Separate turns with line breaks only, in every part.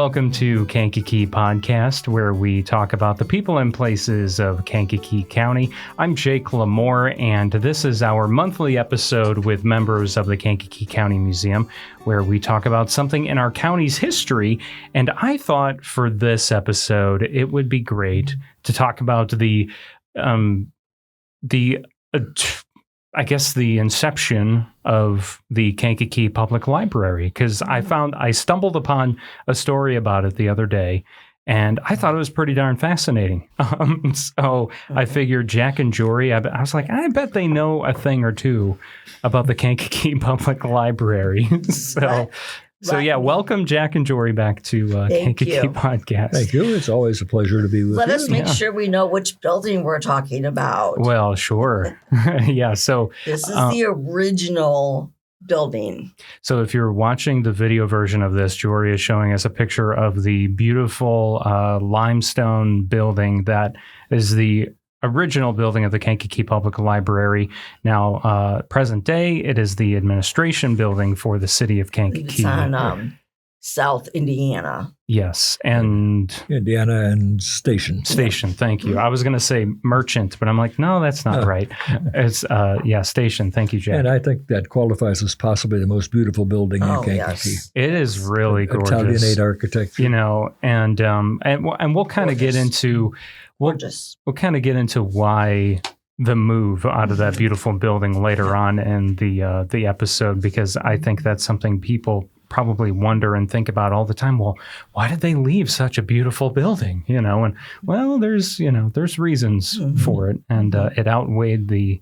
welcome to Kankakee Podcast, where we talk about the people and places of Kankakee County. I'm Jake LaMore, and this is our monthly episode with members of the Kankakee County Museum, where we talk about something in our county's history. And I thought for this episode, it would be great to talk about the inception of the Kankakee Public Library, because I stumbled upon a story about it the other day, and I thought it was pretty darn fascinating. So I figured Jack and Jorie, I was like, I bet they know a thing or two about the Kankakee Public Library. So yeah, welcome Jack and Jorie back to Kankakee Podcast.
Thank you. It's always a pleasure to be with you.
Let us make sure we know which building we're talking about.
Well, sure. Yeah, so
this is the original building.
So if you're watching the video version of this, Jorie is showing us a picture of the beautiful limestone building that is the original building of the Kankakee Public Library. Now, present day, it is the administration building for the city of Kankakee.
It's on South Indiana.
Yes, and
Indiana and Station.
Station, thank you. I was going to say Merchant, but I'm like, no, that's not right. It's Station. Thank you, Jack.
And I think that qualifies as possibly the most beautiful building in Kankakee.
Yes.
It is really gorgeous.
Italianate architecture.
You know, and we'll kind of get into. We'll kind of get into why the move out of that beautiful building later on in the episode, because I think that's something people probably wonder and think about all the time. Well, why did they leave such a beautiful building? You know, and well, there's reasons for it, and it outweighed the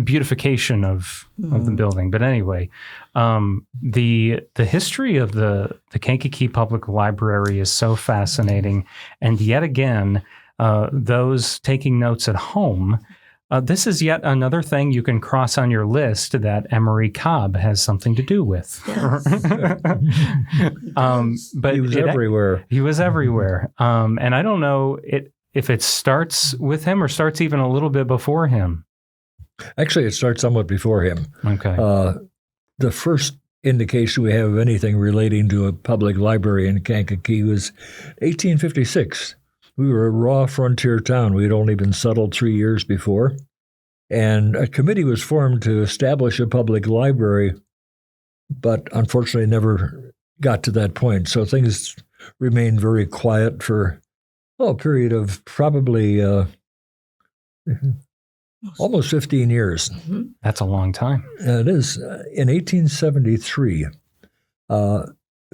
beautification of the building. But anyway, the history of the Kankakee Public Library is so fascinating, and yet again. Those taking notes at home, this is yet another thing you can cross on your list that Emery Cobb has something to do with.
Yes.
But he was everywhere.
He was everywhere. And I don't know if it starts with him or starts even a little bit before him.
Actually, it starts somewhat before him.
Okay.
The first indication we have of anything relating to a public library in Kankakee was 1856. We were a raw frontier town. We had only been settled 3 years before. And a committee was formed to establish a public library, but unfortunately never got to that point. So things remained very quiet for a period of probably almost 15 years.
That's a long time.
It is. In 1873,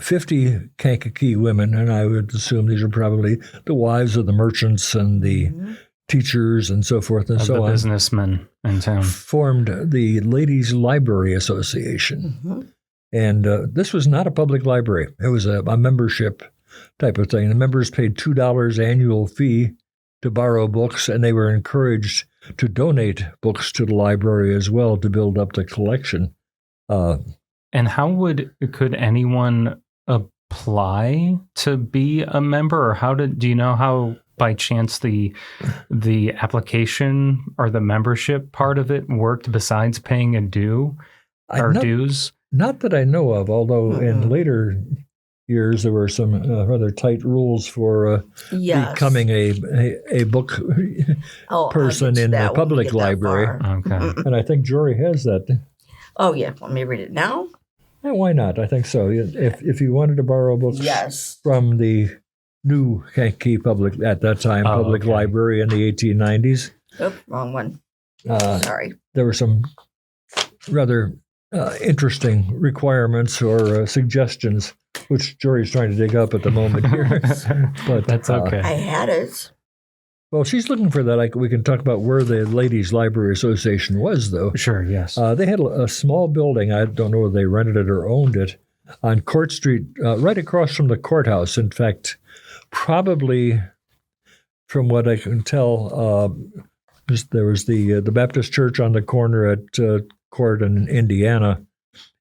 50 Kankakee women, and I would assume these are probably the wives of the merchants and the teachers and so forth and so on.
Businessmen in town.
Formed the Ladies Library Association. And this was not a public library. It was a membership type of thing. The members paid $2 annual fee to borrow books, and they were encouraged to donate books to the library as well to build up the collection.
And how could anyone apply to be a member, or do you know how by chance the application or the membership part of it worked besides paying a dues? Not
that I know of, although in later years there were some rather tight rules for becoming a book person in the public library.
Okay.
And I think Jorie has that.
Oh, yeah. Want me to read it now?
Yeah, why not? I think so. If you wanted to borrow books from the new Kankakee Public, at that time, public library in the 1890s.
Oh, wrong one. Sorry.
There were some rather interesting requirements or suggestions, which Jorie's trying to dig up at the moment here.
But that's okay.
I had it.
Well, she's looking for that. We can talk about where the Ladies Library Association was, though.
Sure, yes.
They had a small building. I don't know whether they rented it or owned it, on Court Street, right across from the courthouse. In fact, probably from what I can tell, there was the Baptist church on the corner at Court in Indiana.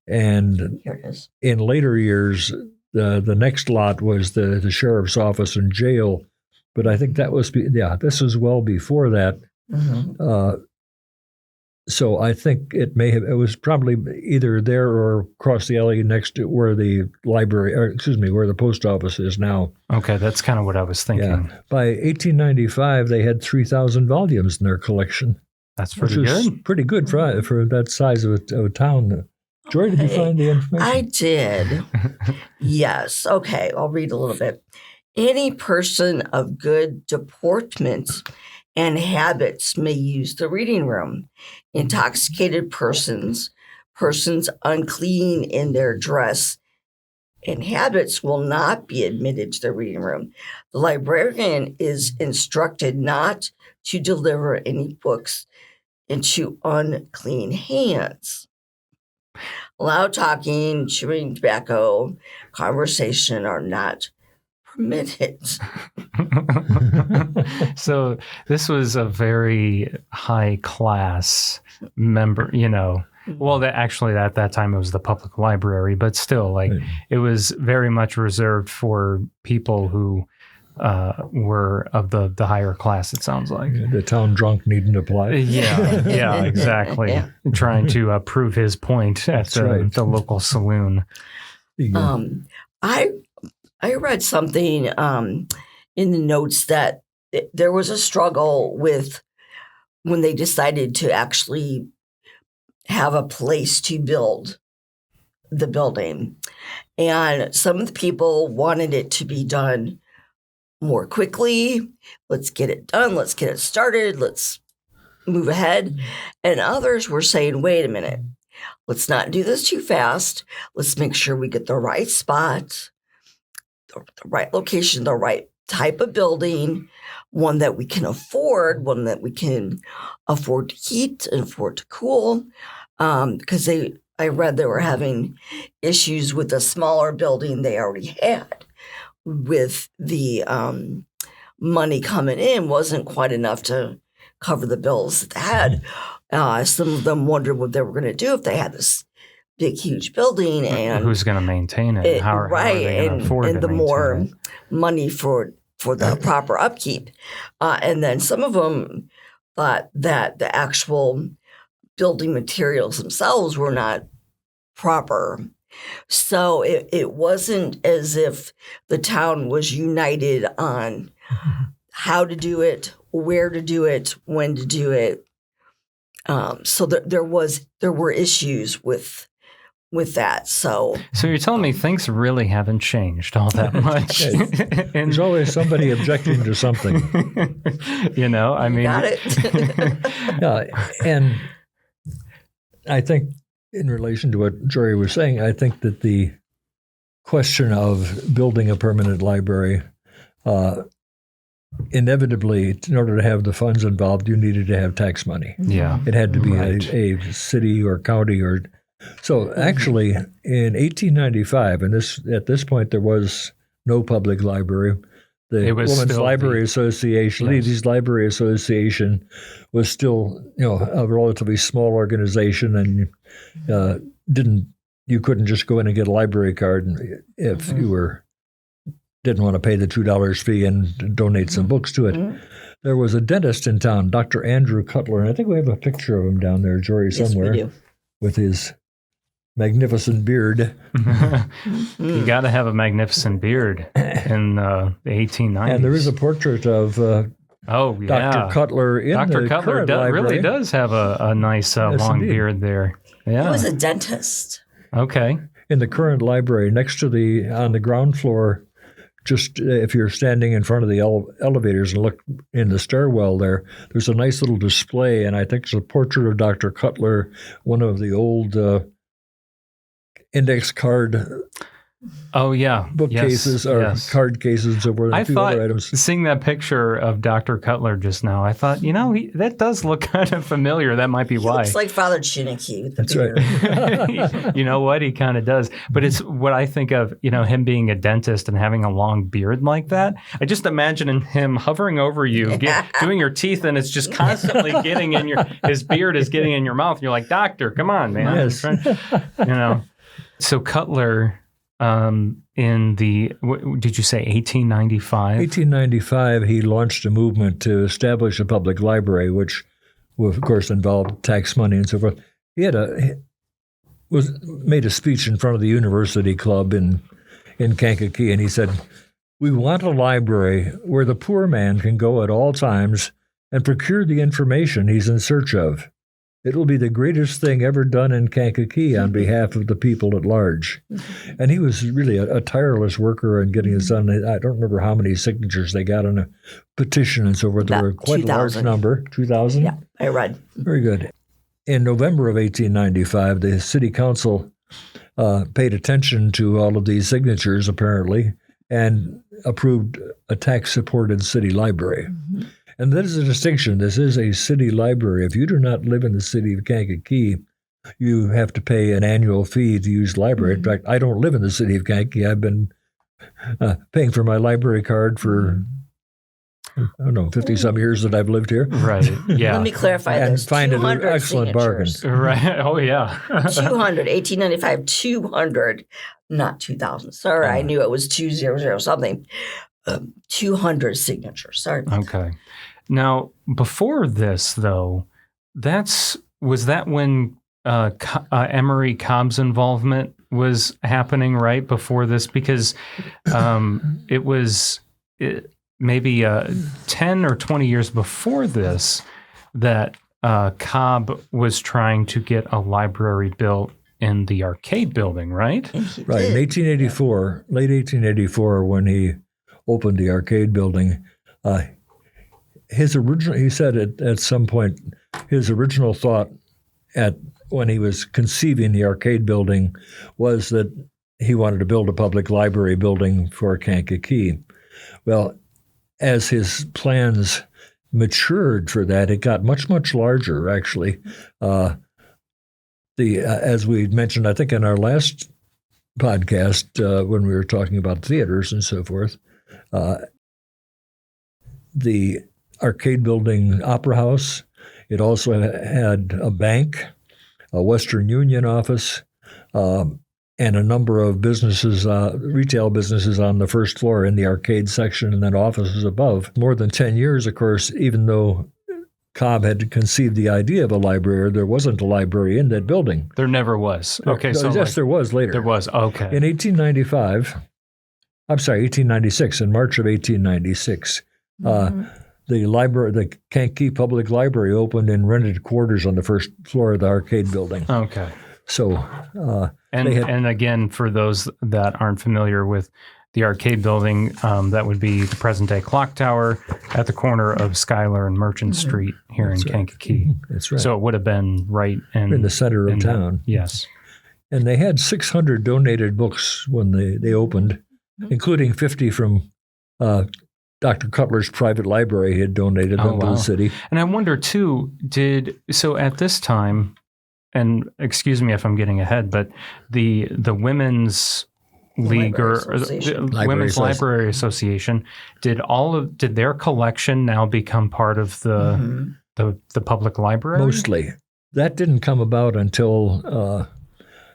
And
Here it is.
In later years, the next lot was the sheriff's office and jail. But I think that was, this was well before that. So I think it was probably either there or across the alley next to where the where the post office is now.
Okay, that's kind of what I was thinking.
Yeah. By 1895, they had 3,000 volumes in their collection.
That's pretty good.
Pretty good for that size of a town. Jorie, did you find the information?
I did. Yes. Okay, I'll read a little bit. Any person of good deportment and habits may use the reading room. Intoxicated persons unclean in their dress and habits will not be admitted to the reading room. The librarian is instructed not to deliver any books into unclean hands. Loud talking, chewing tobacco, conversation are not permitted.
So this was a very high class member, Well, at that time it was the public library, but still, it was very much reserved for people who were of the higher class, it sounds like.
The town drunk needn't apply.
Yeah, exactly. Yeah. Trying to prove his point at the local saloon.
I read something in the notes that there was a struggle with when they decided to actually have a place to build the building. And some of the people wanted it to be done more quickly. Let's get it done. Let's get it started. Let's move ahead. And others were saying, wait a minute, let's not do this too fast. Let's make sure we get the right spot, the right location, the right type of building, one that we can afford, one that we can afford to heat and afford to cool. Because I read they were having issues with the smaller building they already had. With the money coming in wasn't quite enough to cover the bills that they had. Some of them wondered what they were going to do if they had this big, huge building, and
who's going to maintain it? How are they going to afford it?
And the more money for the proper upkeep. And then some of them thought that the actual building materials themselves were not proper. So it wasn't as if the town was united on how to do it, where to do it, when to do it. So there were issues with that. So
you're telling me things really haven't changed all that much.
There's always somebody objecting to something.
I mean,
got it.
Yeah, and I think in relation to what Jorie was saying, I think that the question of building a permanent library, inevitably, in order to have the funds involved, you needed to have tax money.
Yeah.
It had to be a city or county or... So actually, in 1895, and at this point there was no public library. The Women's Library Association, Ladies Library Association, was still, a relatively small organization, and you couldn't just go in and get a library card if you didn't want to pay the $2 fee and donate some books to it. There was a dentist in town, Dr. Andrew Cutler, and I think we have a picture of him down there, Jorie, somewhere,
yes, we do.
With his magnificent beard.
You got to have a magnificent beard in the 1890s.
And there is a portrait of Dr. Cutler in
Dr. Cutler really does have a nice long beard there. Yeah.
He was a dentist.
Okay.
In the current library, next to on the ground floor, just if you're standing in front of the elevators and look in the stairwell there's a nice little display, and I think it's a portrait of Dr. Cutler, one of the old index card bookcases or card cases of where the other items.
Seeing that picture of Dr. Cutler just now, I thought, that does look kind of familiar. That might be why.
Looks like Father Chinnicky with the
That's
beard.
Right.
You know what? He kind of does. But it's what I think of, him being a dentist and having a long beard like that. I just imagine him hovering over you, doing your teeth, and it's just constantly getting in his beard is getting in your mouth. And you're like, doctor, come on, man.
Yes.
So Cutler... in the, did you say 1895?
1895, he launched a movement to establish a public library, which of course, involved tax money and so forth. He made a speech in front of the University Club in Kankakee, and he said, "We want a library where the poor man can go at all times and procure the information he's in search of. It will be the greatest thing ever done in Kankakee on behalf of the people at large." And he was really a tireless worker in getting this done. I don't remember how many signatures they got on a petition and so forth. There were quite
2,000.
a large number. 2,000?
Yeah, I read.
Very good. In November of 1895, the city council paid attention to all of these signatures, apparently, and approved a tax-supported city library. Mm-hmm. And that is a distinction. This is a city library. If you do not live in the city of Kankakee, you have to pay an annual fee to use the library. In fact, I don't live in the city of Kankakee. I've been paying for my library card for, 50-some years that I've lived here.
Right, yeah.
Let me clarify this.
And find it an excellent bargain.
Right, oh yeah.
200, 1895, 200, not 2,000. Sorry, I knew it was 200 something. 200 signatures. Sorry.
Okay. Now, before this, though, was that when Emery Cobb's involvement was happening right before this? Because it was maybe 10 or 20 years before this that Cobb was trying to get a library built in the arcade building, right?
Right. In 1884, late 1884, when he opened the arcade building, he said at some point, his original thought when he was conceiving the arcade building was that he wanted to build a public library building for Kankakee. Well, as his plans matured for that, it got much, much larger, actually. As we mentioned, I think in our last podcast, when we were talking about theaters and so forth, the arcade building Opera House, it also had a bank, a Western Union office, and a number of businesses, retail businesses on the first floor in the arcade section, and then offices above. More than 10 years, of course, even though Cobb had conceived the idea of a library, there wasn't a library in that building.
There never was. Okay,
yes, there was later.
There was, okay.
In 1896, in March of 1896, the Kankakee Public Library opened and rented quarters on the first floor of the arcade building.
Okay.
So,
and again, for those that aren't familiar with the arcade building, that would be the present-day clock tower at the corner of Schuyler and Merchant Street here in Kankakee.
That's right.
So it would have been right in
the center of town.
Yes.
And they had 600 donated books when they opened, including 50 from Dr. Cutler's private library. He had donated them to the city.
And I wonder, too, so at this time, and excuse me if I'm getting ahead, but the Women's League or the Women's Library Association, did their collection now become part of the public library?
Mostly. That didn't come about until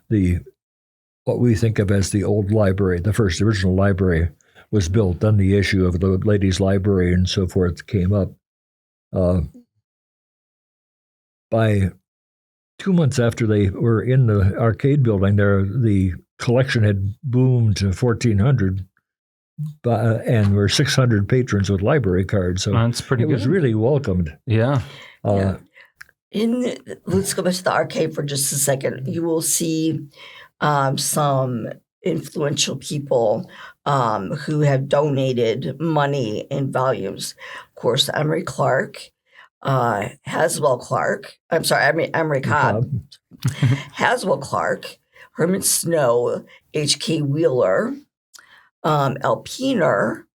what we think of as the old library, the first original library, was built. Then the issue of the ladies' library and so forth came up. By 2 months after they were in the arcade building, the collection had boomed to 1,400, and there were 600 patrons with library cards. So
that's pretty good.
It was really welcomed.
Yeah.
Let's go back to the arcade for just a second. You will see some influential people who have donated money in volumes. Of course, Emery Cobb, Haswell Clark, Herman Snow, H.K. Wheeler, Alpiner.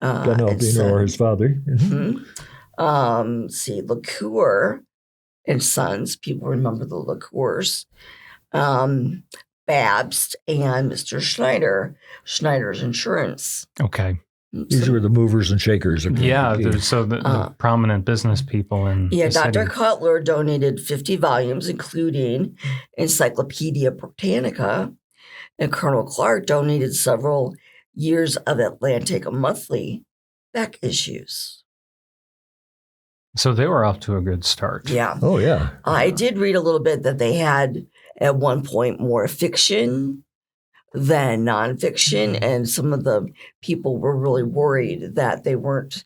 Glenn Alpiner, or his father.
LaCour and Sons. People remember the LaCours. Babst and Mr. Schneider's Insurance.
Okay.
These were the movers and shakers.
The prominent business people in the
Dr.
city.
Cutler donated 50 volumes, including Encyclopedia Britannica, and Colonel Clark donated several years of Atlantic Monthly back issues.
So they were off to a good start.
Yeah.
Oh, yeah.
I did read a little bit that they had at one point more fiction than nonfiction, and some of the people were really worried that they weren't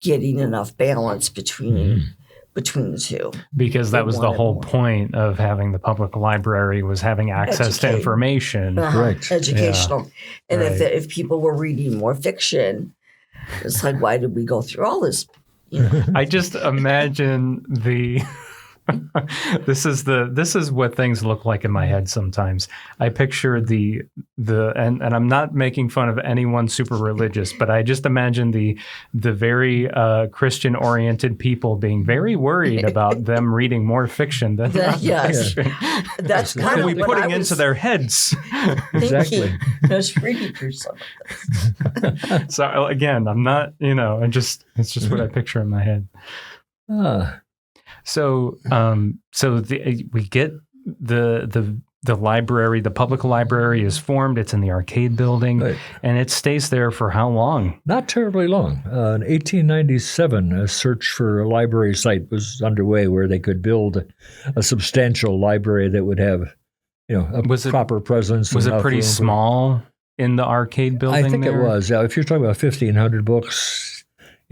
getting enough balance between the two.
Because that was the whole point of having the public library, was having access to information.
Correct.
Educational.
Yeah.
And
Right.
if people were reading more fiction, it's like, why did we go through all this?
I just imagine this is what things look like in my head sometimes. I picture and I'm not making fun of anyone super religious, but I just imagine the very Christian oriented people being very worried about them reading more fiction than
Yes. That's
what
kind
are
of
we putting into their heads?
Exactly.
I was reading through some of this.
So again, I'm not, it's just what I picture in my head. So, we get the library, the public library is formed. It's in the arcade building,
Right.
and it stays there for how long?
Not terribly long. In 1897, a search for a library site was underway where they could build a substantial library that would have, proper presence.
Was
and
it
enough
pretty
room
small in the arcade building?
I think
there?
it was. Yeah, if you're talking about 1,500 books.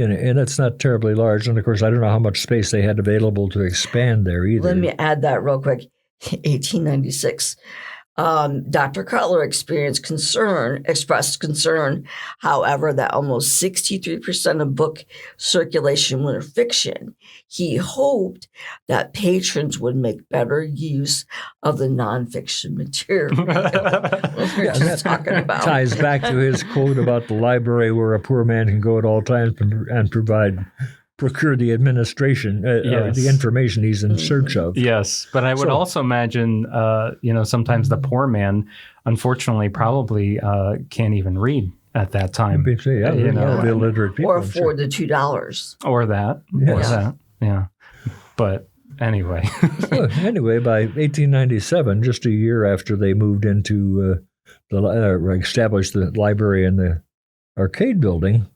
And it's not terribly large. And, of course, I don't know how much space they had available to expand there either.
Let me add that real quick. 1896. Dr. Cutler expressed concern, however, that almost 63% of book circulation were fiction. He hoped that patrons would make better use of the nonfiction material. We're just talking about.
Ties back to his quote about the library where a poor man can go at all times and procure the administration, or the information he's in search of.
Yes, but I would also imagine, sometimes the poor man, unfortunately, probably can't even read at that time.
Illiterate people.
Or afford the $2.
Or that.
Yes.
Or that. Yeah. But anyway.
Anyway, by 1897, just a year after they moved into established the library in the arcade building,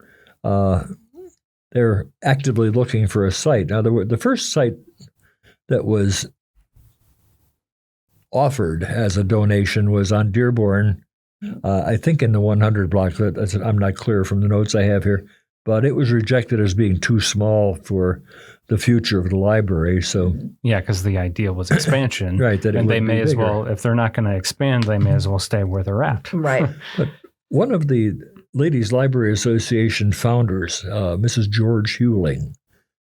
they're actively looking for a site. Now, the first site that was offered as a donation was on Dearborn, I think in the 100 block. I'm not clear from the notes I have here, but it was rejected as being too small for the future of the library. So
yeah, because the idea was expansion.
Right.
And they may as well, if they're not going to expand, they may as well stay where they're at.
Right.
But one of the Ladies Library Association founders, Mrs. George Hewling,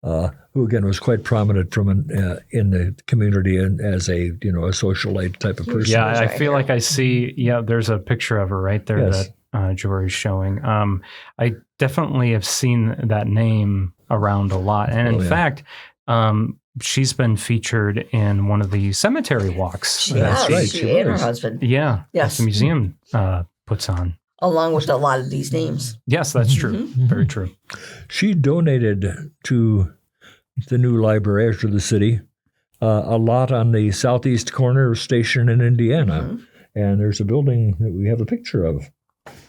who again was quite prominent in the community and as a socialite type of person.
Yeah, I feel like I see. Yeah, there's a picture of her right there that Jorie's showing. I definitely have seen that name around a lot, and in fact, she's been featured in one of the cemetery walks.
That's right.
She and her husband.
Yeah.
Yes.
The museum puts on.
Along with a lot of these names.
Yes, that's true. Very true.
She donated to the new library after the city a lot on the southeast corner of Station in Indiana. And there's a building that we have a picture of.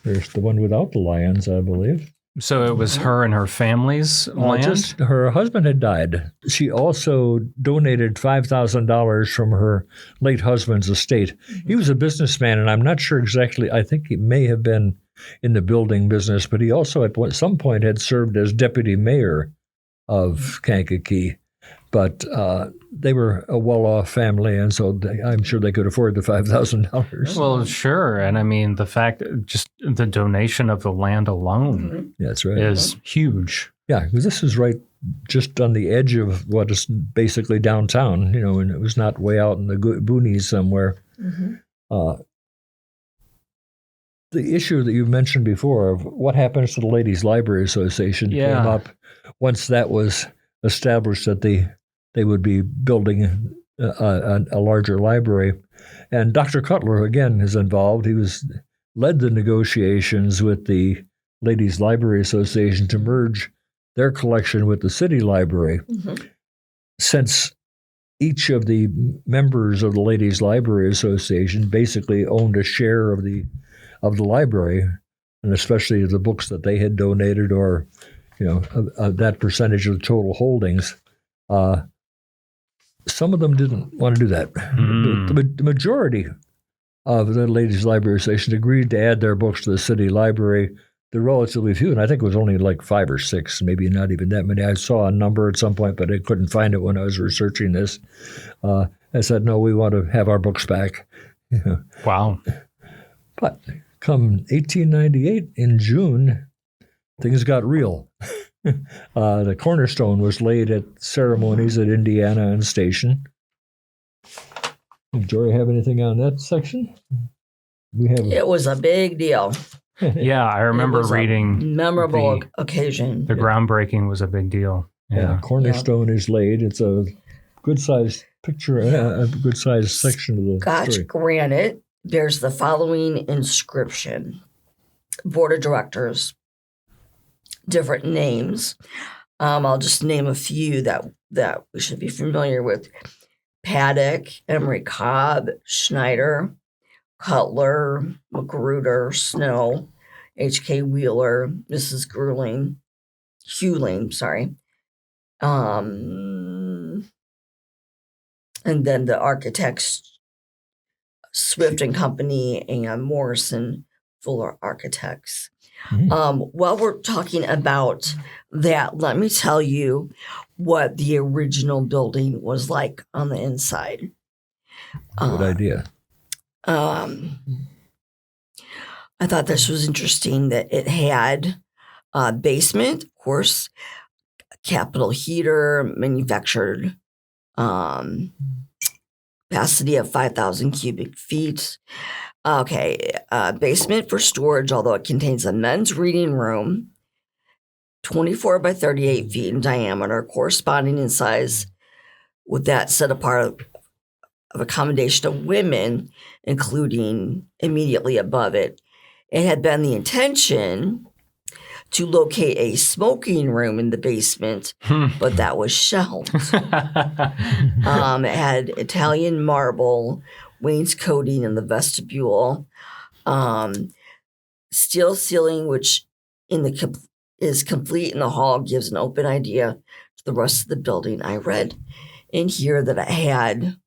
There's the one without the lions, I believe.
So it was her and her family's land?
Just her husband had died. She also donated $5,000 from her late husband's estate. He was a businessman, and I'm not sure exactly. I think he may have been in the building business, but he also at some point had served as deputy mayor of Kankakee. But they were a well-off family, and so I'm sure they could afford the $5,000.
Well, sure. And I mean, the fact, just the donation of the land alone
That's right.
is huge.
Yeah, because this is right just on the edge of what is basically downtown, and it was not way out in the boonies somewhere. The issue that you mentioned before of what happens to the Ladies Library Association came up once that was established that they would be building a larger library. And Dr. Cutler, again, is involved. He led the negotiations with the Ladies Library Association to merge their collection with the city library. Since each of the members of the Ladies Library Association basically owned a share of the library, and especially the books that they had donated or that percentage of the total holdings. Some of them didn't want to do that. The majority of the Ladies Library Association agreed to add their books to the city library. They're relatively few, and I think it was only like 5 or 6, maybe not even that many. I saw a number at some point, but I couldn't find it when I was researching this. I said, no, we want to have our books back.
Wow.
But come 1898 in June, things got real. The cornerstone was laid at ceremonies at Indiana and Station. Does Jorie have anything on that section?
It was a big deal.
Yeah, I remember reading.
Memorable occasion.
The groundbreaking was a big deal.
Yeah, cornerstone is laid. It's a good-sized picture, a good-sized section of the
Scotch
story.
granite bears the following inscription. Board of Directors, different names. I'll just name a few that we should be familiar with. Paddock, Emery Cobb, Schneider, Cutler, Magruder, Snow, H.K. Wheeler, Mrs. Hewling, sorry. And then the architects, Swift and Company and Morrison Fuller Architects. While we're talking about that, let me tell you what the original building was like on the inside.
Good idea.
I thought this was interesting that it had a basement, of course, capital heater, manufactured capacity of 5,000 cubic feet. Basement for storage, although it contains a men's reading room, 24 by 38 feet in diameter, corresponding in size with that set apart of accommodation of women, including immediately above it. It had been the intention to locate a smoking room in the basement, but that was shelved. It had Italian marble wainscoting in the vestibule, steel ceiling, which is complete in the hall, gives an open idea to the rest of the building. I read in here that it had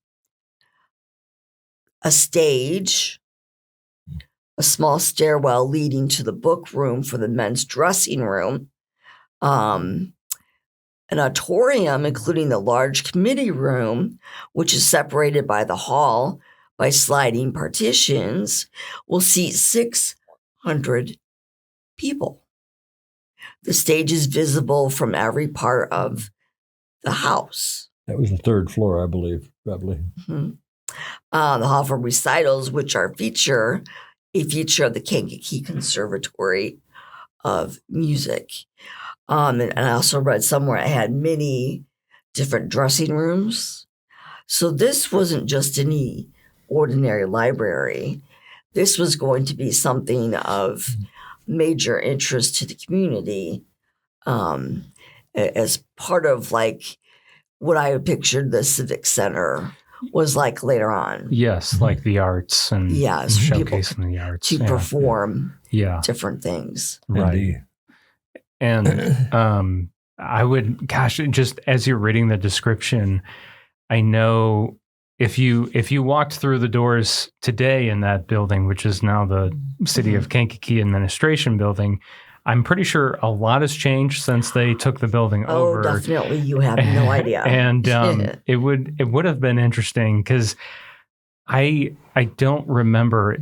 a stage, a small stairwell leading to the book room for the men's dressing room, an auditorium, including the large committee room, which is separated by the hall by sliding partitions, will seat 600 people. The stage is visible from every part of the house.
That was the 3rd floor, I believe, probably.
Mm-hmm. The hall for recitals, which are a feature of the Kankakee Conservatory of Music. And I also read somewhere it had many different dressing rooms. So this wasn't just any ordinary library. This was going to be something of major interest to the community, as part of like what I pictured the Civic Center was like later on.
Yes, like the arts and showcasing the arts.
To perform different things.
Right. And I would, just as you're reading the description, I know if you walked through the doors today in that building, which is now the City of Kankakee Administration Building, I'm pretty sure a lot has changed since they took the building over.
Oh, definitely. You have no idea.
And it would have been interesting because I don't remember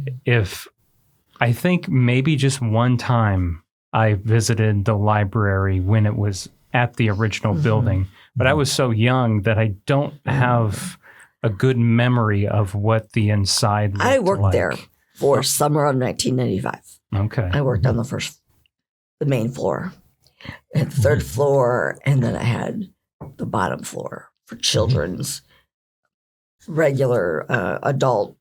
I think maybe just one time I visited the library when it was at the original building, but I was so young that I don't have a good memory of what the inside looked like.
I worked there for summer of 1995.
Okay.
I worked on the main floor, and the 3rd floor, and then I had the bottom floor for children's regular adult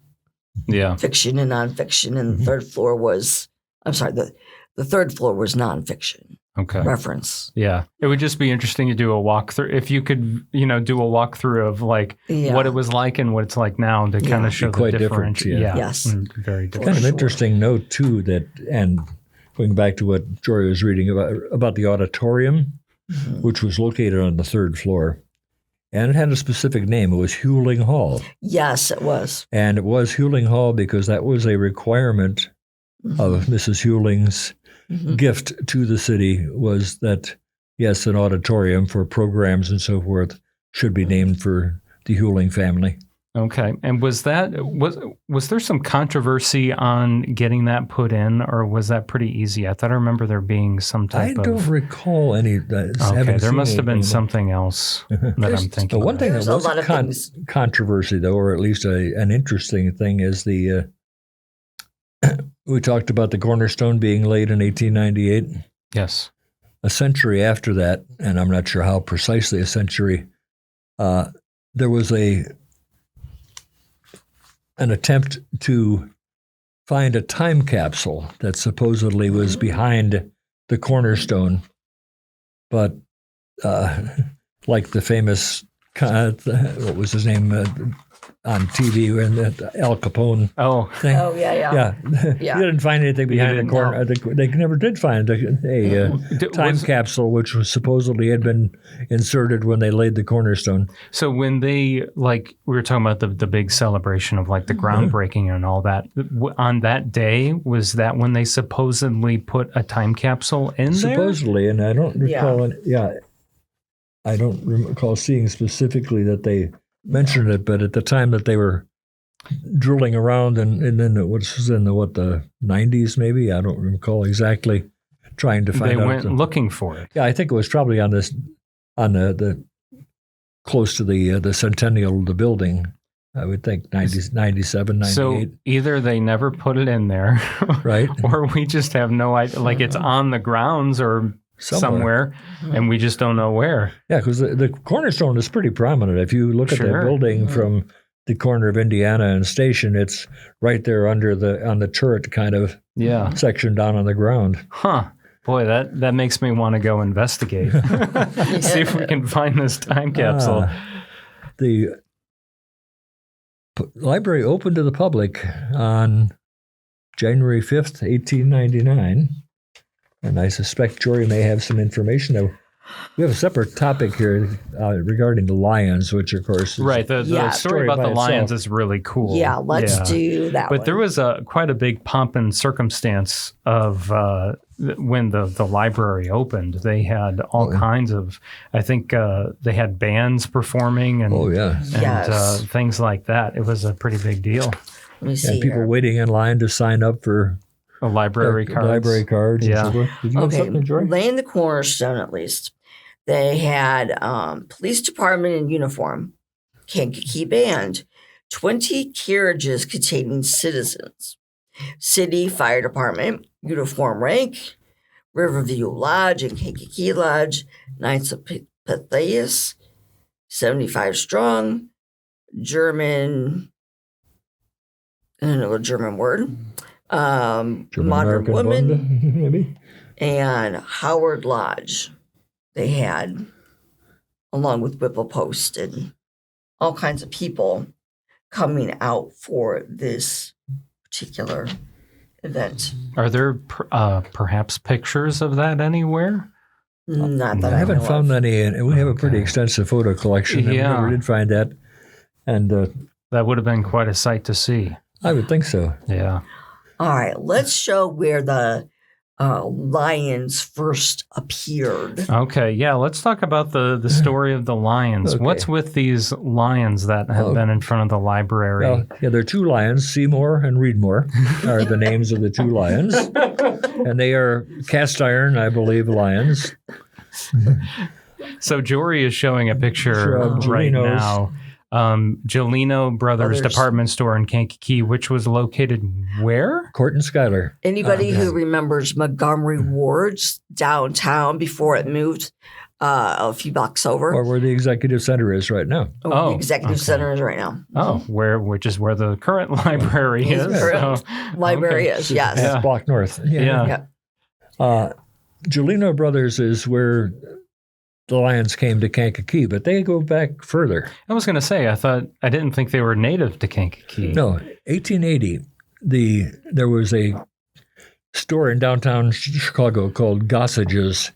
fiction and nonfiction, and the 3rd floor was, the 3rd floor was nonfiction.
Okay.
Reference.
Yeah. It would just be interesting to do a walkthrough. If you could, do a walkthrough of like what it was like and what it's like now to kind of show the difference.
Yes.
Very different.
Kind of interesting note too that, and going back to what Jorie was reading about the auditorium, which was located on the 3rd floor. And it had a specific name. It was Huling Hall.
Yes, it was.
And it was Huling Hall because that was a requirement of Mrs. Huling's gift to the city, was that, yes, an auditorium for programs and so forth should be named for the Huling family.
Okay. And was there some controversy on getting that put in, or was that pretty easy? I thought I remember there being some type of...
I don't recall any...
Okay, there must have been something else that I'm thinking.
One thing that was controversy, though, or at least an interesting thing, is the... we talked about the cornerstone being laid in 1898.
Yes.
A century after that, and I'm not sure how precisely a century, there was an attempt to find a time capsule that supposedly was behind the cornerstone. But like the famous, what was his name on TV, and Al Capone thing.
Oh, yeah.
You didn't find anything behind the corner. They never did find a time capsule, which was supposedly had been inserted when they laid the cornerstone.
So when they, like, we were talking about the big celebration of like the groundbreaking and all that, on that day, was that when they supposedly put a time capsule in there?
Supposedly, and I don't recall I don't recall seeing specifically that they mentioned it, but at the time that they were drilling around and then it was in the 90s maybe, I don't recall exactly, trying to find out.
They went looking for it.
Yeah, I think it was probably on the close to the centennial of the building. I would think 97, 98.
So either they never put it in there,
right,
or we just have no idea. Like it's on the grounds or somewhere, and we just don't know where.
Yeah, because the cornerstone is pretty prominent. If you look at that building from the corner of Indiana and Station, it's right there on the turret kind of section down on the ground.
Huh. Boy, that makes me want to go investigate. See if we can find this time capsule.
The library opened to the public on January 5th, 1899. And I suspect Jorie may have some information. We have a separate topic here regarding the Lions, which, of course, is
the story about the Lions is really cool.
Yeah, let's do that
But
one.
there was quite a big pomp and circumstance of when the library opened. They had all kinds of, I think they had bands performing and things like that. It was a pretty big deal.
Let me see
and people waiting in line to sign up for
library cards.
Library cards.
Yeah.
And so forth. Did you have something, Jorie?
Laying the cornerstone, at least. They had police department in uniform, Kankakee band, 20 carriages containing citizens, city fire department, uniform rank, Riverview Lodge and Kankakee Lodge, Knights of Pythias, 75 strong, German, I don't know a German word. Modern
American
Woman,
Bund, maybe,
and Howard Lodge. They had, along with Whipple Post and all kinds of people coming out for this particular event.
Are there perhaps pictures of that anywhere?
Not that I
haven't found any. And we have a pretty
Okay.
extensive photo collection. And we never did find that. And
That would have been quite a sight to see.
I would think so.
Yeah.
All right, let's show where the lions first appeared.
Okay, yeah, let's talk about the story of the lions.
Okay.
What's with these lions that have been in front of the library?
Well, yeah, there are two lions, Seymour and Readmore are the names of the two lions. And they are cast iron, I believe, lions.
So Jorie is showing a picture
of
right
Gelino's.
now. Gelino Brothers Department Store in Kankakee, which was located where?
Court and Schuyler.
Anybody who remembers Montgomery Ward's downtown before it moved a few blocks over?
Or where the executive center is right now.
The executive center is right now.
Oh, which is where the current library is.
Current library is, yes.
That's block north.
Yeah.
Gelino Brothers is where the Lions came to Kankakee, but they go back further.
I was going to say, I didn't think they were native to Kankakee.
No, 1880, there was a store in downtown Chicago called Gossage's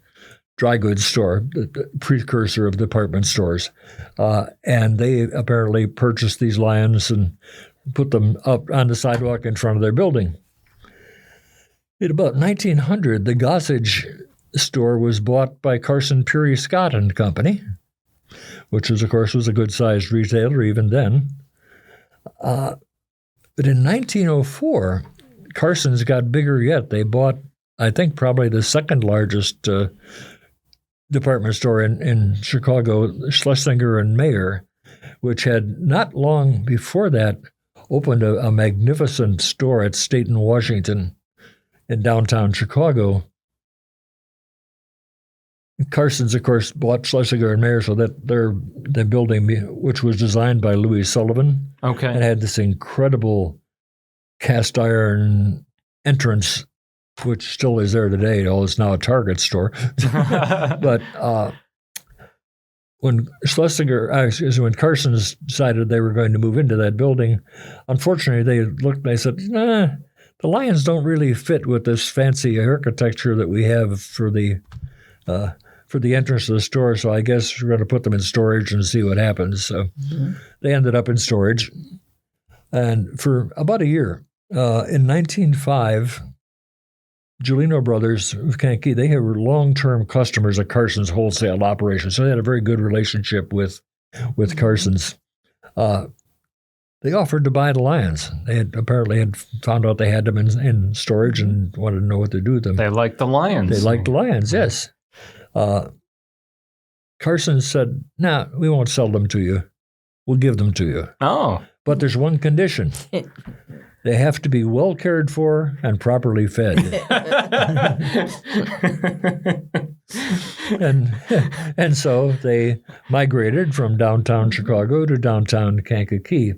dry goods store, the precursor of department stores. And they apparently purchased these lions and put them up on the sidewalk in front of their building. In about 1900, the Gossage store was bought by Carson Peary Scott and Company, which of course was a good-sized retailer even then. But in 1904, Carson's got bigger yet. They bought, I think, probably the second largest department store in Chicago, Schlesinger and Mayer, which had not long before that opened a magnificent store at State and Washington in downtown Chicago. Carson's, of course, bought Schlesinger and Mayer, so that the building, which was designed by Louis Sullivan, and had this incredible cast iron entrance, which still is there today. It's now a Target store. But when Carson's decided they were going to move into that building, unfortunately, they looked and they said, the lions don't really fit with this fancy architecture that we have for the entrance of the store, so I guess we're going to put them in storage and see what happens. So they ended up in storage. And for about a year, in 1905, Giulino Brothers of Kankakee, they were long-term customers of Carson's wholesale operation, so they had a very good relationship with Carson's. They offered to buy the lions. They apparently had found out they had them in storage and wanted to know what to do with them.
They liked the lions.
They liked the lions, yes. Carson said, "No, we won't sell them to you. We'll give them to you.
Oh.
But there's one condition. They have to be well cared for and properly fed." and so they migrated from downtown Chicago to downtown Kankakee.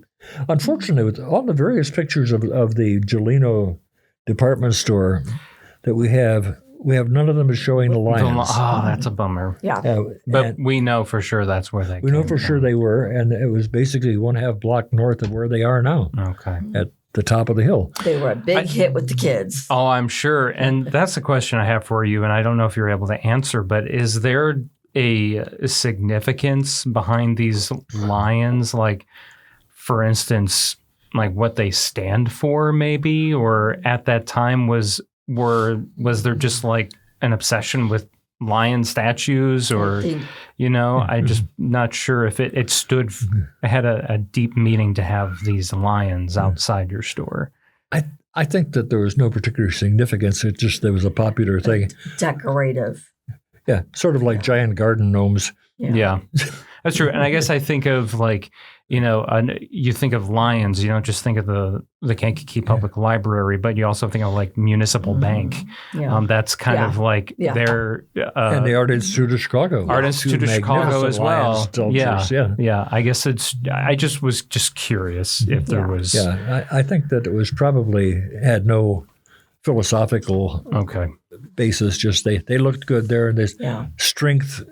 Unfortunately, with all the various pictures of the Giulino department store that we have none of them is showing the lions.
That's a bummer.
Yeah.
But we know for sure that's where they came.
We know for sure they were, and it was basically 1/2 block north of where they are now.
Okay.
At the top of the hill.
They were a big hit with the kids.
Oh, I'm sure. And that's the question I have for you, and I don't know if you're able to answer, but is there a significance behind these lions? Like, for instance, like what they stand for maybe? Or at that time was there just like an obsession with lion statues, or I'm just not sure if it had a deep meaning to have these lions outside your store.
I think that there was no particular significance. It just, there was a popular thing.
Decorative.
Yeah, sort of like giant garden gnomes.
Yeah, that's true. And I guess I think of like, you think of lions, you don't just think of the Kankakee Public Library, but you also think of like Municipal Bank.
Yeah.
That's kind of like their...
and the Art Institute of Chicago.
Art Institute of Chicago as well. Yeah. I guess I just was curious if there was...
Yeah, I think that it was probably had no philosophical basis, just they looked good there, and there's strength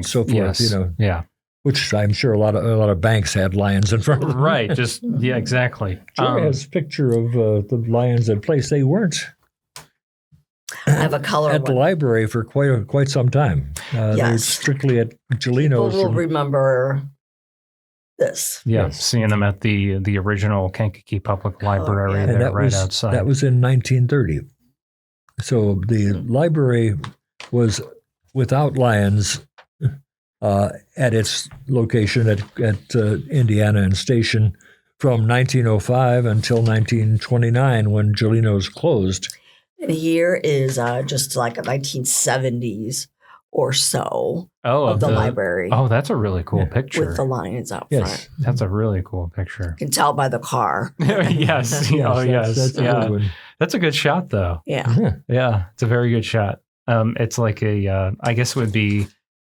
so forth,
yes. Yeah.
Which I'm sure a lot of banks had lions in front of them.
Right, exactly.
Jorie has a picture of the lions in place. They weren't
I have a color
at the library for quite some time. They're strictly at Giulino's.
People will remember this.
Yeah,
yes.
Seeing them at the original Kankakee Public Library there right outside.
That was in 1930. So the library was without lions at its location at Indiana and Station from 1905 until 1929 when Giulino's closed.
And here is just like a 1970s or so of the library.
Oh, that's a really cool picture.
With the lions out front.
That's a really cool picture.
You can tell by the car.
Yes. Yes. That's a good shot, though.
Yeah.
Yeah. It's a very good shot. It's like I guess it would be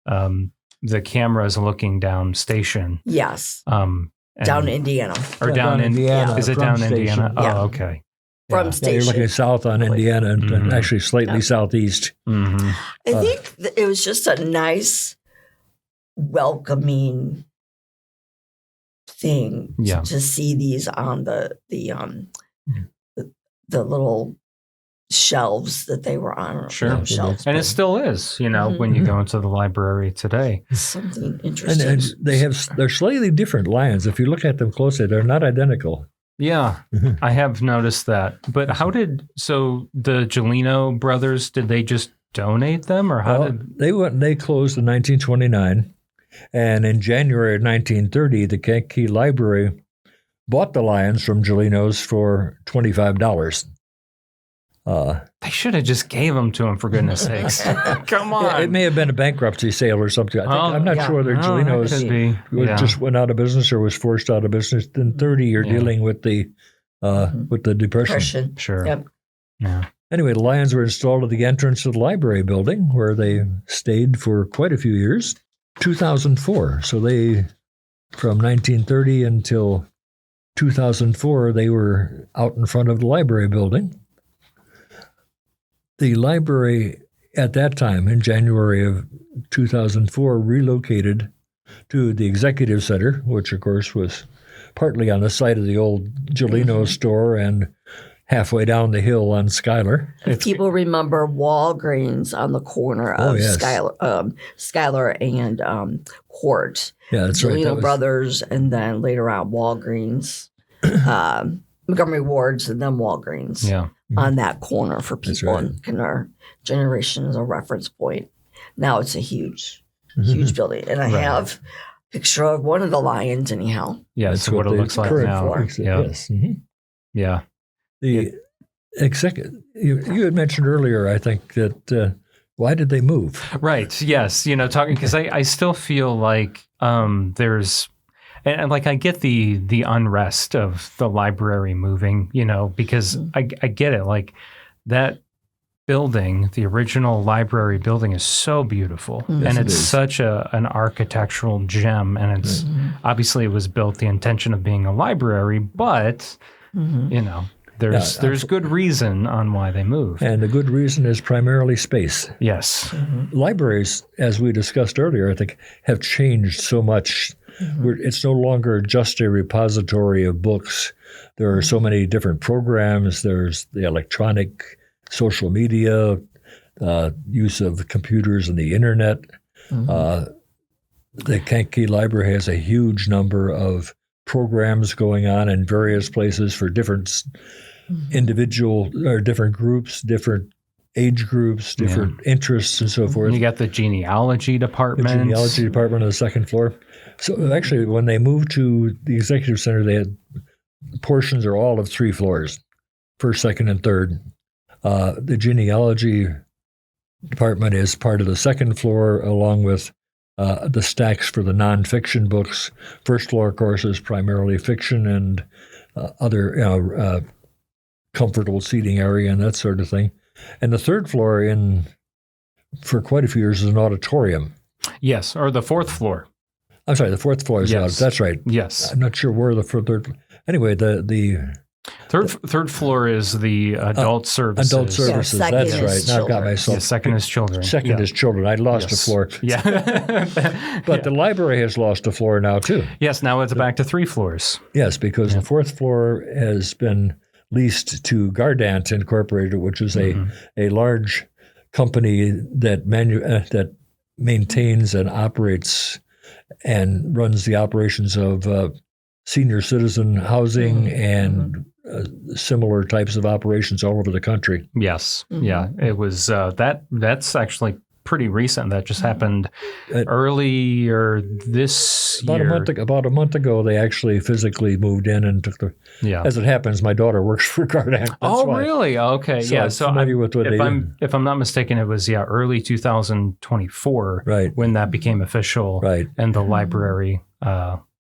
the camera's looking down Station.
Yes. Down Indiana.
Or down Indiana. Is it down
Station.
Indiana?
Yeah.
Oh, okay.
From Station.
You're looking south on Indiana and actually slightly southeast.
Mm-hmm.
I think it was just a nice, welcoming thing to see these on the little shelves that they were on.
Sure.
Shelves.
And it still is, when you go into the library today.
Something interesting.
And they're slightly different lions. If you look at them closely, they're not identical.
Yeah, I have noticed that. But so the Gelino brothers, did they just donate them, or how did
they closed in 1929, and in January of 1930, the Kankakee Library bought the lions from Gelino's for $25.
They should have just gave them to him, for goodness sakes. Come on.
Yeah, it may have been a bankruptcy sale or something. I'm not sure whether Gelino's just went out of business or was forced out of business. In 30, you're dealing with the depression.
Sure.
Yep.
Yeah.
Anyway, the lions were installed at the entrance of the library building, where they stayed for quite a few years. 2004. So from 1930 until 2004, they were out in front of the library building. The library at that time, in January of 2004, relocated to the Executive Center, which, of course, was partly on the site of the old Gelino store and halfway down the hill on Schuyler.
If people remember Walgreens on the corner of Schuyler and Court.
Yeah, that's right.
Gelino Brothers, and then later on Walgreens, Montgomery Wards, and then Walgreens.
Yeah.
On that corner for people in our generation as a reference point. Now it's a huge building. And I have a picture of one of the lions anyhow.
Yeah, that's what it looks like now.
Yes. Mm-hmm.
Yeah.
The you had mentioned earlier, I think, that why did they move?
Right. Yes. Talking because I still feel like there's. And like I get the unrest of the library moving, because I get it. Like that building, the original library building, is so beautiful, and it's such an architectural gem. And it's obviously it was built the intention of being a library, but there's good reason on why they moved.
And the good reason is primarily space.
Yes,
libraries, as we discussed earlier, I think have changed so much. It's no longer just a repository of books. There are so many different programs. There's the electronic, social media, use of computers and the internet. The Kankakee Library has a huge number of programs going on in various places for different individual or different groups, different age groups, different interests, and so forth.
You got the genealogy department.
The genealogy department on the second floor. So actually, when they moved to the Executive Center, they had portions or all of 3 floors, first, second, and third. The genealogy department is part of the second floor, along with the stacks for the nonfiction books. First floor, of course, is primarily fiction and other comfortable seating area and that sort of thing. And the third floor, for quite a few years, is an auditorium.
Yes, or the fourth floor.
I'm sorry, the fourth floor is that's right.
Yes.
I'm not sure where the third. Anyway, the
third floor is the adult services.
Adult services, that's right. Now I've got myself.
Yeah, second is children.
Second is children. I lost a floor.
Yeah.
But the library has lost a floor now, too.
Yes, now it's back to 3 floors.
Yes, because the fourth floor has been leased to Gardant Incorporated, which is a large company that maintains and operates and runs the operations of senior citizen housing and similar types of operations all over the country.
Yes. Yeah. It was that's actually pretty recent. That just happened earlier this year.
About a month ago, they actually physically moved in and took the. Yeah. As it happens, my daughter works for Gardant.
Really? Okay.
So yeah. So
if I'm not mistaken, it was early 2024 when that became official.
Right.
And the library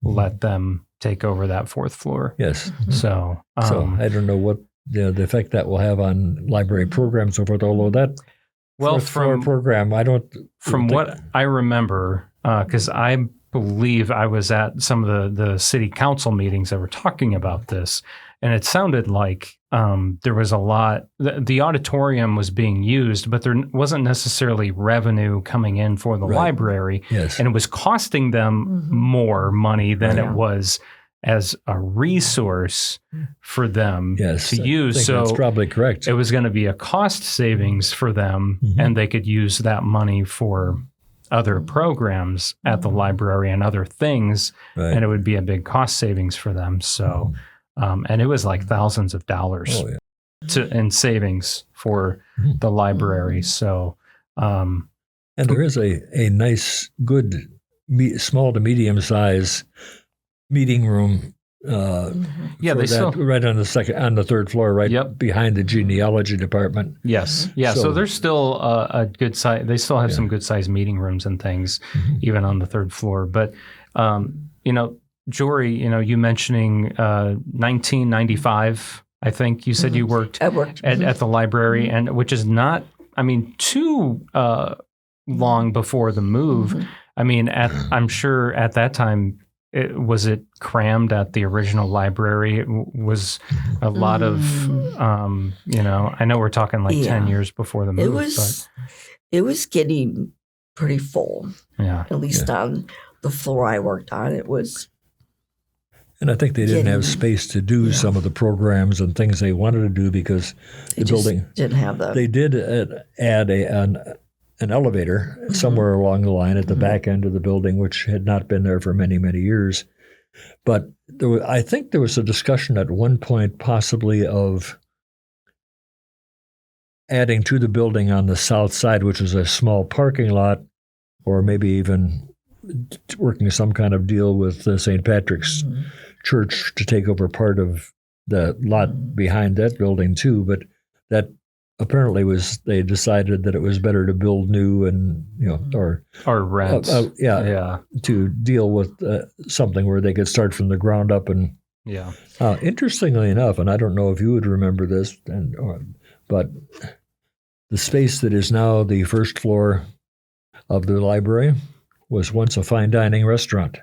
let them take over that fourth floor.
Yes.
So
I don't know what the effect that will have on library programs over there, although that.
Well,
program, I don't.
From what I remember, because I believe I was at some of the city council meetings that were talking about this, and it sounded like there was a lot. The auditorium was being used, but there wasn't necessarily revenue coming in for the library.
Yes,
and it was costing them more money than it was as a resource for them to use.
I think that's probably correct.
It was going to be a cost savings for them, and they could use that money for other programs at the library and other things, and it would be a big cost savings for them. So, and it was like thousands of dollars in savings for the library. So,
and there is a nice, good, small to medium size meeting room.
They still
right on the third floor, behind the genealogy department.
Yes, So there's still a good size. They still have some good sized meeting rooms and things, even on the third floor. But Jorie, you mentioning 1995. I think you said you worked.
I worked
at the library, and which is not, too long before the move. I'm sure at that time. Was it crammed at the original library? It was a lot of, I know we're talking like 10 years before the move.
It was getting pretty full. Yeah. At least on the floor I worked on, it was.
And I think they didn't have space to do some of the programs and things they wanted to do because the building
didn't have that.
They did add an elevator somewhere along the line at the back end of the building, which had not been there for many, many years. But I think there was a discussion at one point possibly of adding to the building on the south side, which was a small parking lot, or maybe even working some kind of deal with St. Patrick's Church to take over part of the lot behind that building too. But that apparently they decided that it was better to build new and or
rent
to deal with something where they could start from the ground up. And interestingly enough, and I don't know if you would remember this, but the space that is now the first floor of the library was once a fine dining restaurant.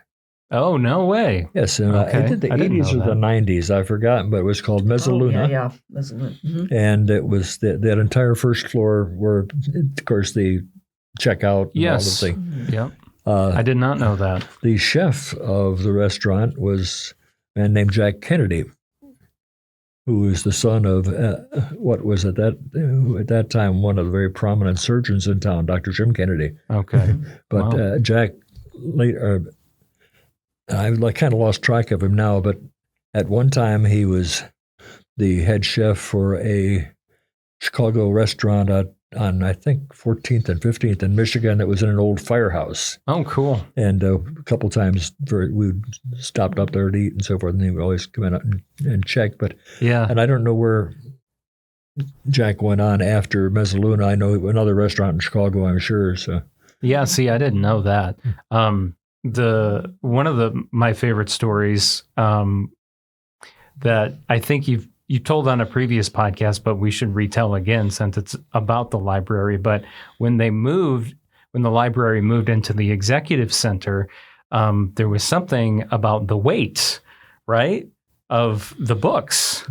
Oh, no way.
Yes, and I did the 80s or the 90s. I've forgotten, but it was called Mezzaluna.
Mezzaluna.
And it was that entire first floor where, of course, the checkout and all the things.
Yep. I did not know that.
The chef of the restaurant was a man named Jack Kennedy, who was the son of what was at that time one of the very prominent surgeons in town, Dr. Jim Kennedy.
Okay.
But Jack later... I kind of lost track of him now, but at one time he was the head chef for a Chicago restaurant on I think 14th and 15th in Michigan that was in an old firehouse.
Oh, cool.
And a couple times we stopped up there to eat and so forth, and he would always come in and check. But and I don't know where Jack went on after Mezzaluna. I know another restaurant in Chicago, I'm sure. So
see, I didn't know that. One of my favorite stories that I think you told on a previous podcast, but we should retell again since it's about the library. But when the library moved into the executive center, there was something about the weight, right, of the books.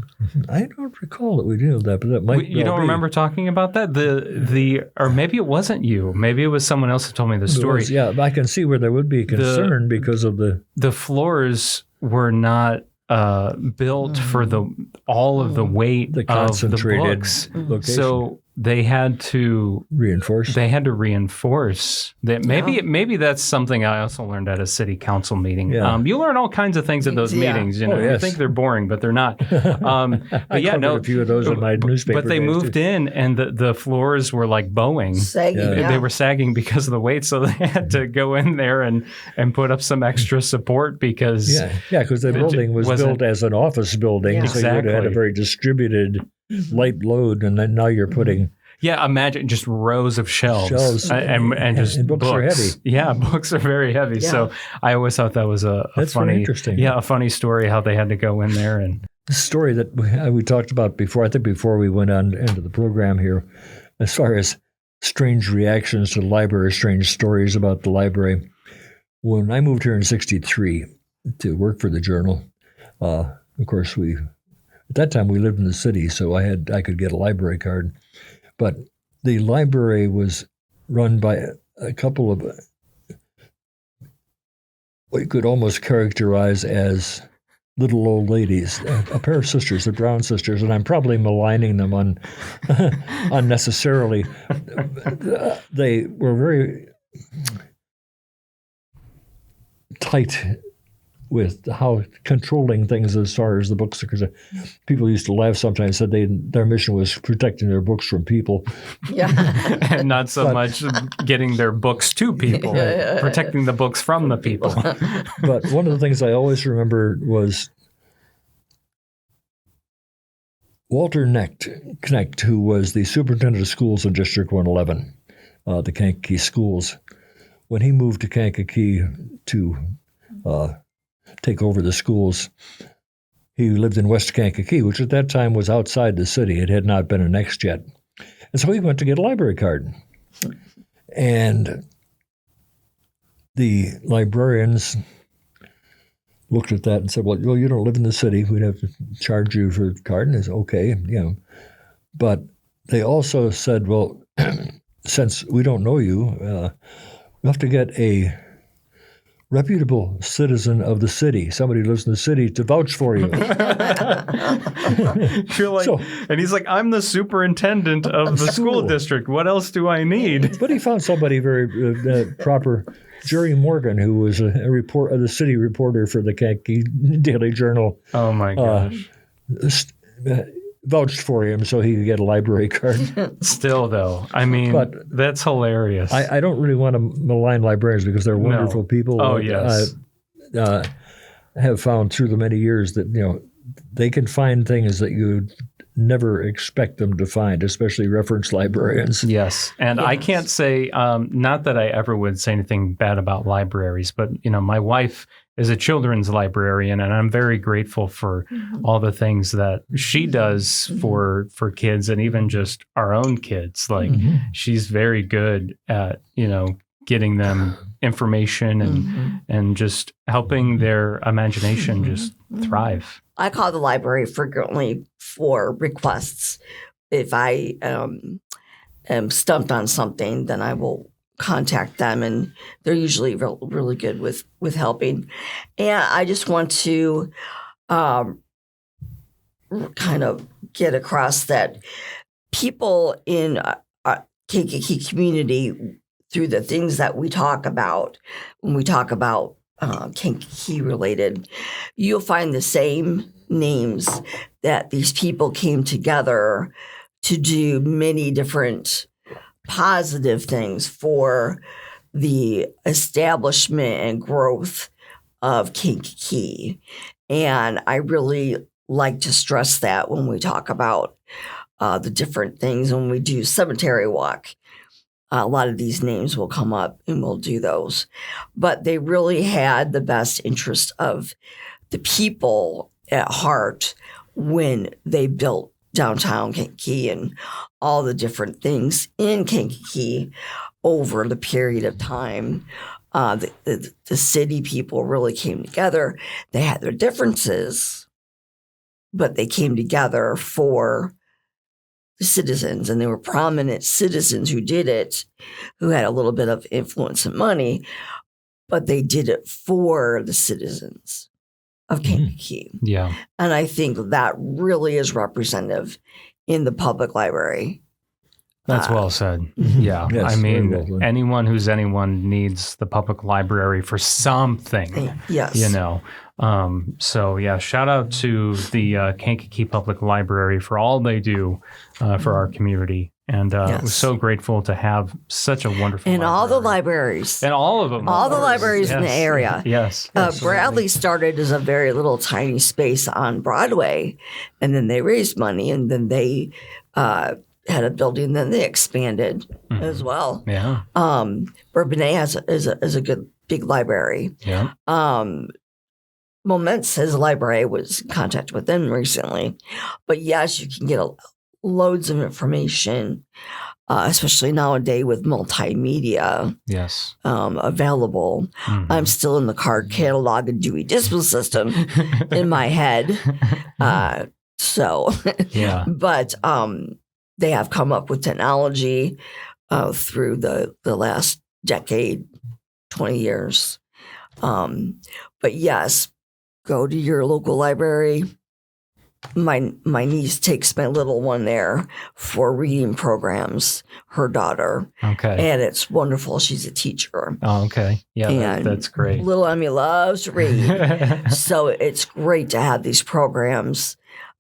I don't recall that we did that, but that might.
You don't remember talking about that? Or maybe it wasn't you. Maybe it was someone else who told me the story.
I can see where there would be concern because of
the floors were not built for all of the weight
the concentrated
of the books.
Location.
So they had to reinforce. That. Maybe that's something I also learned at a city council meeting. You learn all kinds of things at those meetings. You think they're boring, but they're not. But
a few of those in my newspaper.
But they moved in, and the floors were like bowing.
Sagging.
They were sagging because of the weight, so they had to go in there and put up some extra support because
because the building was built as an office building, so you would have had a very distributed light load, and then now you're putting.
Imagine just rows of shelves and just
books are heavy.
Yeah, books are very heavy. Yeah. So I always thought that was a funny,
interesting.
A funny story how they had to go in there. And
the story that we talked about before, I think before we went on into the program here, as far as strange reactions to the library, strange stories about the library. When I moved here in '63 to work for the Journal, of course at that time we lived in the city, so I could get a library card. But the library was run by a couple of what you could almost characterize as little old ladies, a pair of sisters, the Brown sisters, and I'm probably maligning them unnecessarily. They were very tight with how controlling things as far as the books are concerned. People used to laugh sometimes, said their mission was protecting their books from people.
Yeah.
And not so much getting their books to people, protecting the books from the people.
But one of the things I always remember was Walter Knecht, who was the superintendent of schools in District 111, the Kankakee schools. When he moved to Kankakee to take over the schools, he lived in West Kankakee, which at that time was outside the city. It had not been annexed yet. And so he went to get a library card. And the librarians looked at that and said, well, you don't live in the city. We'd have to charge you for the card. And I said, okay, But they also said, well, since we don't know you, we have to get a reputable citizen of the city, somebody who lives in the city, to vouch for you.
You're like, and he's like, I'm the superintendent of the school district. What else do I need?
But he found somebody very proper, Jorie Morgan, who was the city reporter for the Kankakee Daily Journal.
Oh my gosh.
Vouched for him so he could get a library card.
Still, though, I mean, that's hilarious.
I don't really want to malign librarians because they're wonderful people.
Oh, yes.
I have found through the many years that, they can find things that you never expect them to find, especially reference librarians.
Yes. And I can't say, not that I ever would say anything bad about libraries, but, my wife is a children's librarian, and I'm very grateful for all the things that she does for kids and even just our own kids. Like she's very good at, getting them information and just helping their imagination just thrive.
I call the library frequently for requests. If I am stumped on something, then I will contact them, and they're usually really good with helping. And I just want to kind of get across that people in Kankakee community, through the things that we talk about, when we talk about Kankakee related, you'll find the same names that these people came together to do many different positive things for the establishment and growth of Kankakee. And I really like to stress that when we talk about the different things. When we do cemetery walk, a lot of these names will come up and we'll do those. But they really had the best interest of the people at heart when they built downtown Kankakee and all the different things in Kankakee over the period of time. The city people really came together. They had their differences, but they came together for the citizens, and they were prominent citizens who did it, who had a little bit of influence and money, but they did it for the citizens of Kankakee.
Yeah.
And I think that really is representative in the public library.
That's well said. Yeah.
Yes,
I mean,
well
anyone who's anyone needs the public library for something.
Yes.
So yeah, shout out to the Kankakee Public Library for all they do for our community. And we're so grateful to have such a wonderful
and
library.
all the libraries.
And all of them.
All the libraries in the area.
Yes.
Bradley started as a very little tiny space on Broadway, and then they raised money, and then they had a building, then they expanded as well.
Yeah.
Bourbonnais is a good big library.
Yeah.
Moments has a library. I was in contact with them recently. But yes, you can get loads of information, especially nowadays with multimedia available. I'm still in the card catalog and Dewey Decimal System in my head. But they have come up with technology through the last decade, 20 years. But yes, go to your local library. My niece takes my little one there for reading programs, her daughter.
Okay.
And it's wonderful. She's a teacher.
Oh, okay. Yeah, that's great.
Little Emmy loves to read. So it's great to have these programs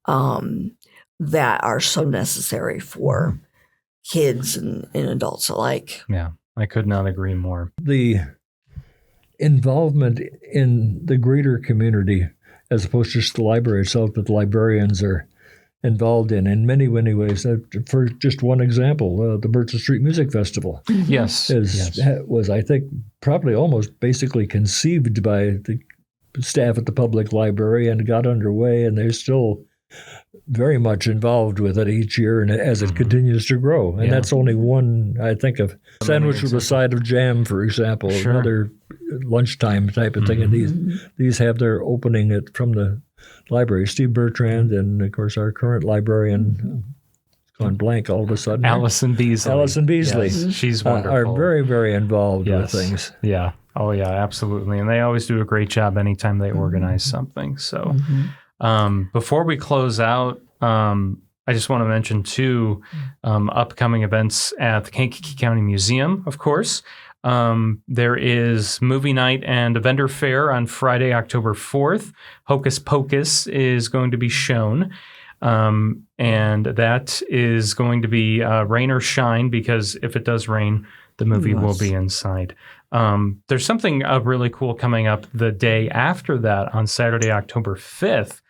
that are so necessary for kids and adults alike.
Yeah, I could not agree more.
The involvement in the greater community, as opposed to just the library itself, but the librarians are involved in many, many ways. For just one example, the Burton Street Music Festival.
Yes.
Was, I think, probably almost basically conceived by the staff at the public library and got underway, and they're still very much involved with it each year and as it continues to grow. And that's only one, I think, of sandwich with a side of jam, for example, another lunchtime type of thing. And these have their opening from the library. Steve Bertrand and, of course, our current librarian, gone blank all of a sudden.
Allison Beasley.
Yes,
she's wonderful.
Are very, very involved with things.
Yeah. Oh, yeah, absolutely. And they always do a great job anytime they organize something. So before we close out, I just want to mention two upcoming events at the Kankakee County Museum, of course. There is movie night and a vendor fair on Friday, October 4th. Hocus Pocus is going to be shown. And that is going to be rain or shine, because if it does rain, the movie will be inside. There's something really cool coming up the day after that on Saturday, October 5th.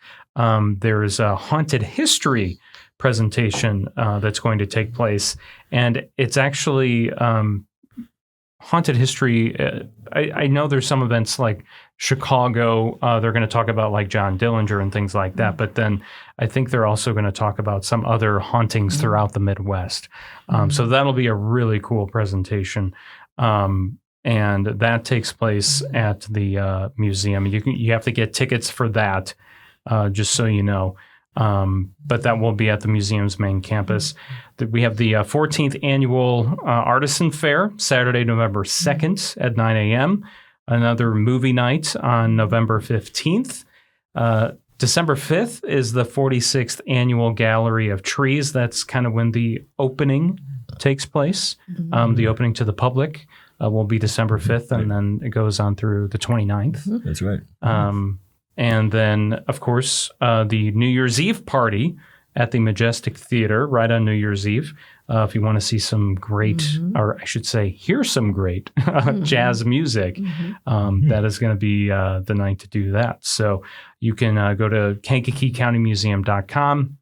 There's a haunted history presentation that's going to take place. And it's actually haunted history. I know there's some events like Chicago. They're going to talk about like John Dillinger and things like that. But then I think they're also going to talk about some other hauntings throughout the Midwest. So that'll be a really cool presentation. And that takes place at the museum. You have to get tickets for that, just so you know. But that will be at the museum's main campus. We have the 14th annual Artisan Fair, Saturday, November 2nd at 9 a.m. Another movie night on November 15th. December 5th is the 46th annual Gallery of Trees. That's kind of when the opening takes place. The opening to the public will be December 5th, and then it goes on through the 29th.
That's right.
And then, of course, the New Year's Eve party at the Majestic Theater right on New Year's Eve. If you want to see some great, or I should say, hear some great jazz music, that is going to be the night to do that. So you can go to KankakeeCountyMuseum.com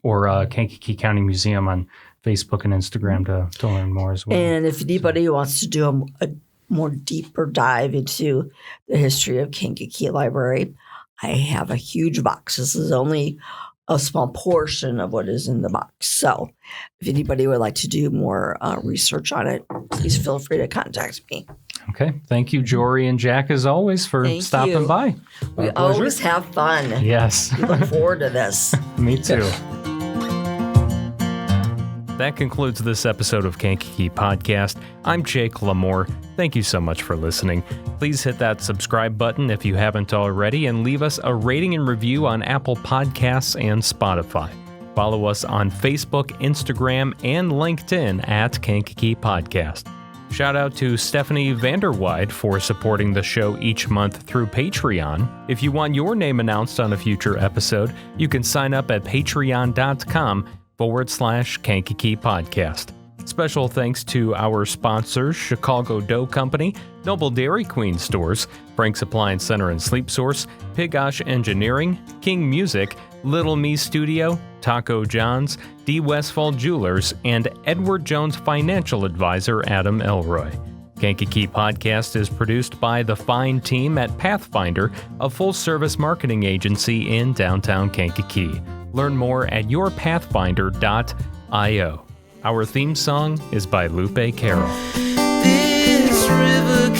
or Kankakee County Museum on Facebook and Instagram to learn more as well.
And if anybody wants to do a more deeper dive into the history of Kankakee Library, I have a huge box. This is only a small portion of what is in the box. So if anybody would like to do more research on it, please feel free to contact me.
Okay. Thank you, Jorie and Jack, as always, for stopping by.
We always have fun.
Yes.
We look forward to this.
Me too. That concludes this episode of Kankakee Podcast. I'm Jake LaMore. Thank you so much for listening. Please hit that subscribe button if you haven't already, and leave us a rating and review on Apple Podcasts and Spotify. Follow us on Facebook, Instagram, and LinkedIn at Kankakee Podcast. Shout out to Stephanie Vanderweide for supporting the show each month through Patreon. If you want your name announced on a future episode, you can sign up at patreon.com/Kankakee Podcast. Special thanks to our sponsors, Chicago Dough Company, Noble Dairy Queen Stores, Frank's Appliance Center and Sleep Source, Pigosh Engineering, King Music, Little Me Studio, Taco John's, D. Westfall Jewelers, and Edward Jones Financial Advisor Adam Elroy. Kankakee Podcast is produced by the fine team at Pathfinder, a full-service marketing agency in downtown Kankakee. Learn more at yourpathfinder.io. Our theme song is by Lupe Carroll.
This river